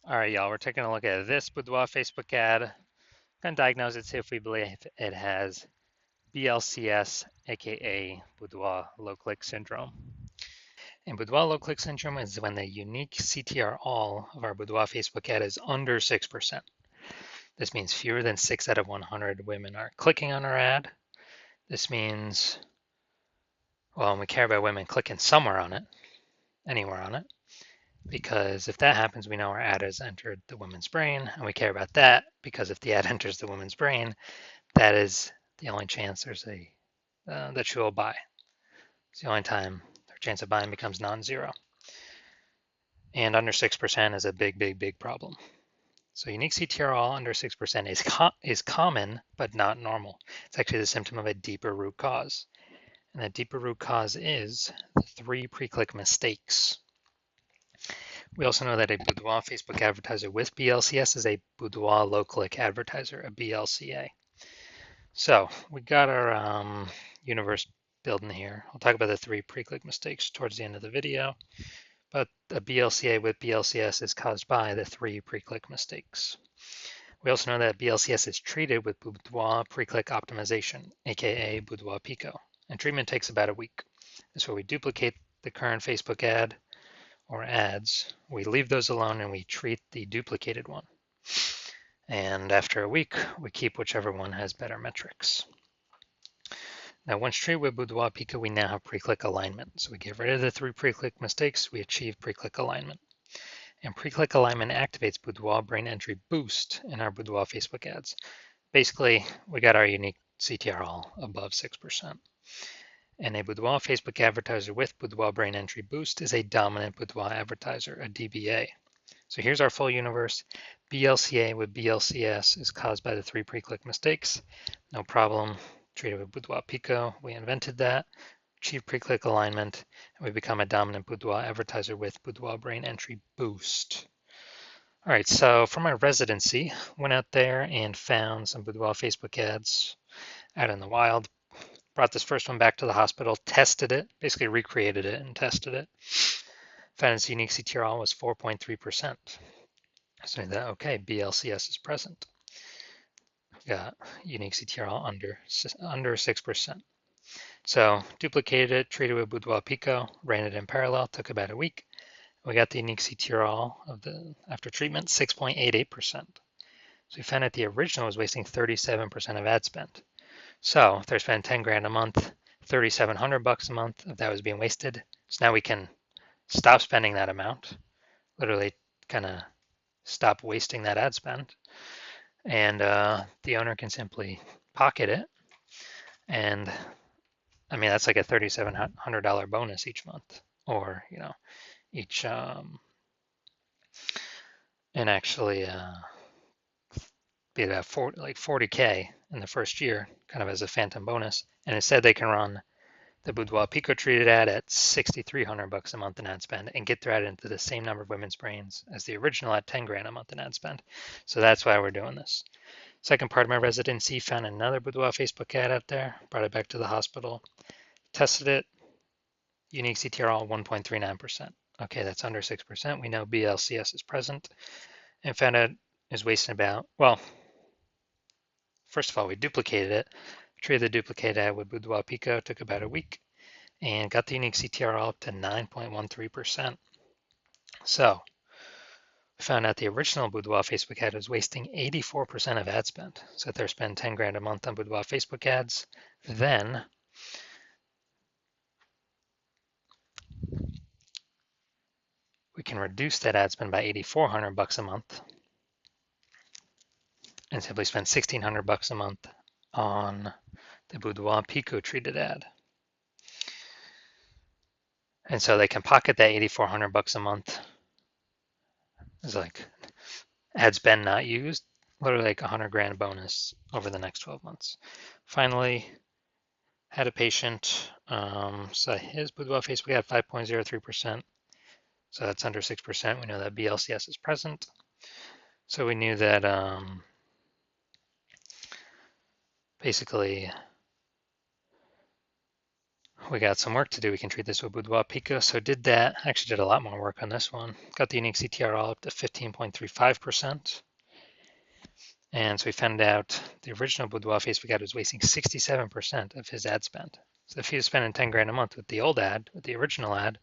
All right, y'all, we're taking a look at this Boudoir Facebook ad. Gonna diagnose it, see if we believe it has BLCS, aka Boudoir low click syndrome. And Boudoir low click syndrome is when the unique CTR all of our Boudoir Facebook ad is under 6%. This means fewer than 6 out of 100 women are clicking on our ad. This means, well, we care about women clicking somewhere on it, anywhere on it, because if that happens, we know our ad has entered the woman's brain, and we care about that because if the ad enters the woman's brain, that is the only chance there's that she will buy. It's the only time her chance of buying becomes non-zero. And under 6% is a big, big, big problem. So unique CTR all under 6% is common, but not normal. It's actually the symptom of a deeper root cause. And that deeper root cause is the 3 pre-click mistakes. We also know that a Boudoir Facebook advertiser with BLCS is a Boudoir low-click advertiser, a BLCA. So we got our universe building here. I'll talk about the 3 pre-click mistakes towards the end of the video, but a BLCA with BLCS is caused by the 3 pre-click mistakes. We also know that BLCS is treated with Boudoir pre-click optimization, aka Boudoir Pico, and treatment takes about a week. That's where we duplicate the current Facebook ad or ads, we leave those alone and we treat the duplicated one. And after a week, we keep whichever one has better metrics. Now, once treated with Boudoir Pico, we now have pre-click alignment. So we get rid of the 3 pre-click mistakes, we achieve pre-click alignment. And pre-click alignment activates Boudoir brain entry boost in our Boudoir Facebook ads. Basically, we got our unique CTR all above 6%. And a Boudoir Facebook advertiser with Boudoir brain entry boost is a dominant Boudoir advertiser, a DBA. So here's our full universe. BLCA with BLCS is caused by the 3 pre-click mistakes. No problem. Treated with Boudoir Pico. We invented that. Achieve pre-click alignment. And we become a dominant Boudoir advertiser with Boudoir brain entry boost. All right, so for my residency, went out there and found some Boudoir Facebook ads out in the wild. Brought this first one back to the hospital, tested it, basically recreated it and tested it. Found its unique CTR was 4.3%. So that, okay, BLCS is present. Got unique CTR under 6%. So duplicated it, treated with Boudoir Pico, ran it in parallel, took about a week. We got the unique CTR of the after treatment, 6.88%. So we found that the original was wasting 37% of ad spend. So if they're spending 10 grand a month, 3,700 bucks a month of that was being wasted. So now we can stop spending that amount, literally kind of stop wasting that ad spend, and the owner can simply pocket it. And I mean, that's like a $3,700 bonus each month, or each and actually be about 40K in the first year, kind of as a phantom bonus. And instead, they can run the Boudoir Pico treated ad at 6,300 bucks a month in ad spend and get their ad into the same number of women's brains as the original at 10 grand a month in ad spend. So that's why we're doing this. Second part of my residency, found another Boudoir Facebook ad out there, brought it back to the hospital, tested it, unique CTR all 1.39%. Okay, that's under 6%. We know BLCS is present, and found out is wasting about, well, first of all, we duplicated it, treated the duplicated ad with Boudoir Pico, took about a week, and got the unique CTR all up to 9.13%. So we found out the original Boudoir Facebook ad was wasting 84% of ad spend. So if they're spending 10 grand a month on Boudoir Facebook ads, then we can reduce that ad spend by 8,400 bucks a month and simply spend 1,600 bucks a month on the Boudoir Pico treated ad. And so they can pocket that 8,400 bucks a month. It's like ad spend not used, literally like 100 grand bonus over the next 12 months. Finally, had a patient, so his Boudoir Facebook had 5.03%. So that's under 6%. We know that BLCS is present. So we knew that basically we got some work to do. We can treat this with Boudoir Pico. So did that. Actually did a lot more work on this one. Got the unique CTR all up to 15.35%. And so we found out the original Boudoir Facebook ad was wasting 67% of his ad spend. So if he was spending 10 grand a month with the old ad, with the original ad,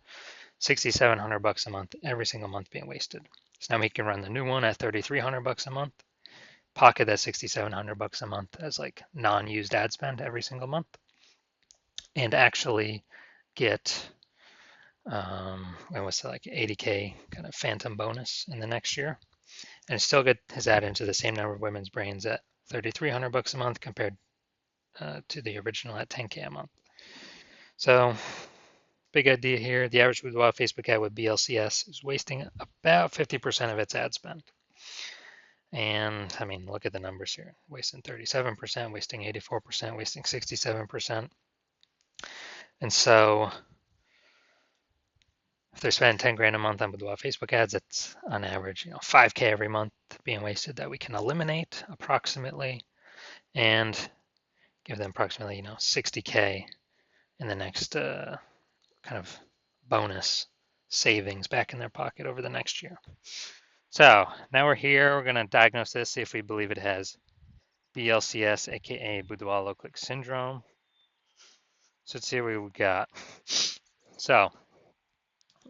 6,700 bucks a month, every single month being wasted. So now he can run the new one at 3,300 bucks a month, pocket that 6,700 bucks a month as like non-used ad spend every single month, and actually get what's that, like 80K kind of phantom bonus in the next year, and still get his ad into the same number of women's brains at 3,300 bucks a month compared to the original at 10K a month. So big idea here. The average Boudoir Facebook ad with BLCS is wasting about 50% of its ad spend. And I mean, look at the numbers here. Wasting 37%, wasting 84%, wasting 67%. And so if they're spending 10 grand a month on Boudoir Facebook ads, it's on average, 5K every month being wasted that we can eliminate approximately and give them approximately, 60K in the next kind of bonus savings back in their pocket over the next year. So now we're here. We're going to diagnose this, see if we believe it has BLCS, aka Boudoir low click syndrome. So let's see what we got. So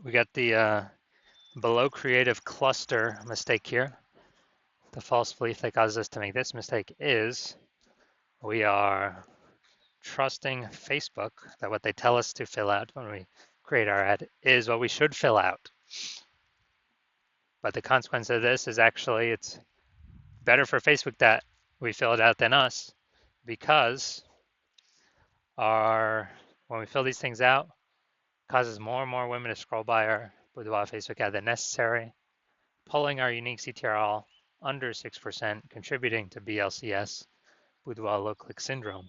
we got the below creative cluster mistake here. The false belief that causes us to make this mistake is we are trusting Facebook that what they tell us to fill out when we create our ad is what we should fill out. But the consequence of this is actually it's better for Facebook that we fill it out than us, because when we fill these things out, it causes more and more women to scroll by our Boudoir Facebook ad than necessary, pulling our unique CTRL under 6%, contributing to BLCS, Boudoir low click syndrome.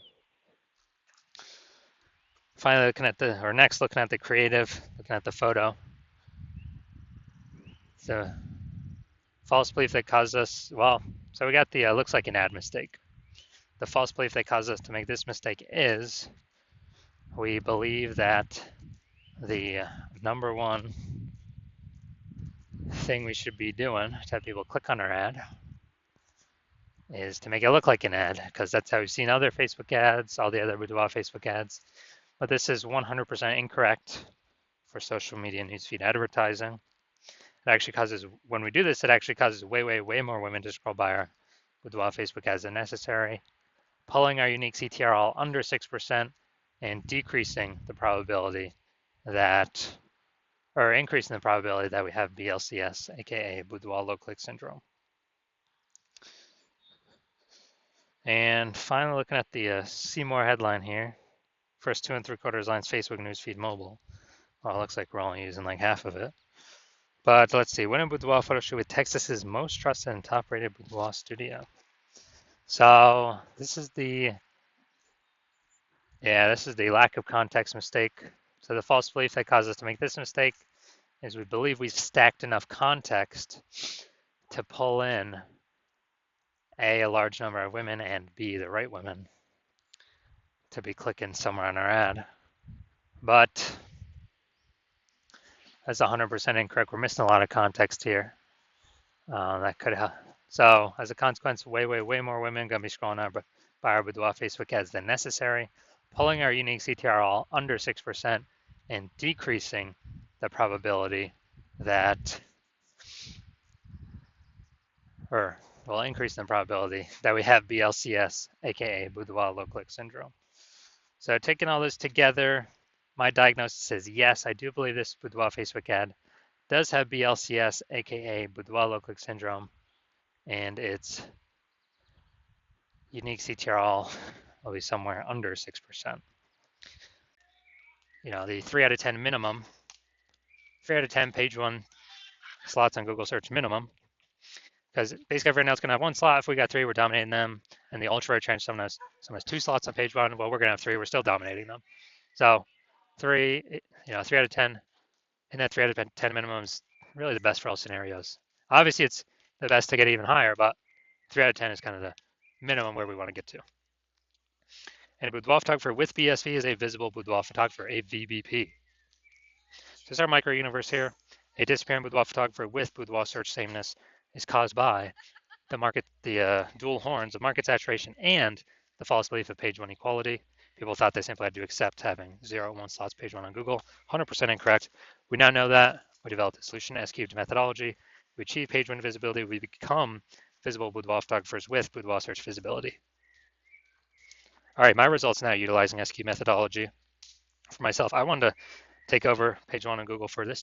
Finally, looking at the creative, looking at the photo. The false belief that caused us, so we got the looks like an ad mistake. The false belief that caused us to make this mistake is we believe that the number one thing we should be doing to have people click on our ad is to make it look like an ad, because that's how we've seen other Facebook ads, all the other Boudoir Facebook ads. But this is 100% incorrect for social media newsfeed advertising. It actually causes, when we do this, it actually causes way, way, way more women to scroll by our Boudoir Facebook ads than necessary, pulling our unique CTRL under 6% and decreasing the probability that, or increasing the probability that we have BLCS, aka Boudoir low click syndrome. And finally, looking at the see more headline here, first 2 3/4 lines, Facebook newsfeed mobile. Well, it looks like we're only using like half of it. But let's see, when a Boudoir photo shoot with Texas's most trusted and top-rated Boudoir studio. So this is the lack of context mistake. So the false belief that caused us to make this mistake is we believe we've stacked enough context to pull in A, a large number of women, and B, the right women to be clicking somewhere on our ad. But that's 100% incorrect. We're missing a lot of context here. That could have. So as a consequence, way, way, way more women going to be scrolling by our Boudoir Facebook ads than necessary, pulling our unique CTRL under 6% and decreasing the probability that, increasing the probability that we have BLCS, aka Boudoir low click syndrome. So taking all this together, my diagnosis is yes, I do believe this Boudoir Facebook ad does have BLCS, aka Boudoir low click syndrome, and its unique CTRL will be somewhere under 6%. The 3 out of 10 minimum, 3 out of 10 page 1 slots on Google search minimum, because basically everyone else is going to have 1 slot. If we got 3, we're dominating them. And the ultra rare trench, someone has 2 slots on page 1. Well, we're going to have 3. We're still dominating them. So 3 out of 10, and that 3 out of 10 minimum is really the best for all scenarios. Obviously, it's the best to get even higher, but 3 out of 10 is kind of the minimum where we want to get to. And a boudoir photographer with BSV is a visible boudoir photographer, a VBP. This is our micro-universe here. A disappearing boudoir photographer with boudoir search sameness is caused by the dual horns of market saturation and the false belief of page one equality. People thought they simply had to accept having 0 and 1 slots page one on Google. 100% incorrect. We now know that. We developed a solution, S-cubed methodology. We achieve page one visibility. We become visible boudoir photographers with boudoir search visibility. All right, my results now utilizing S-cubed methodology. For myself, I wanted to take over page one on Google for this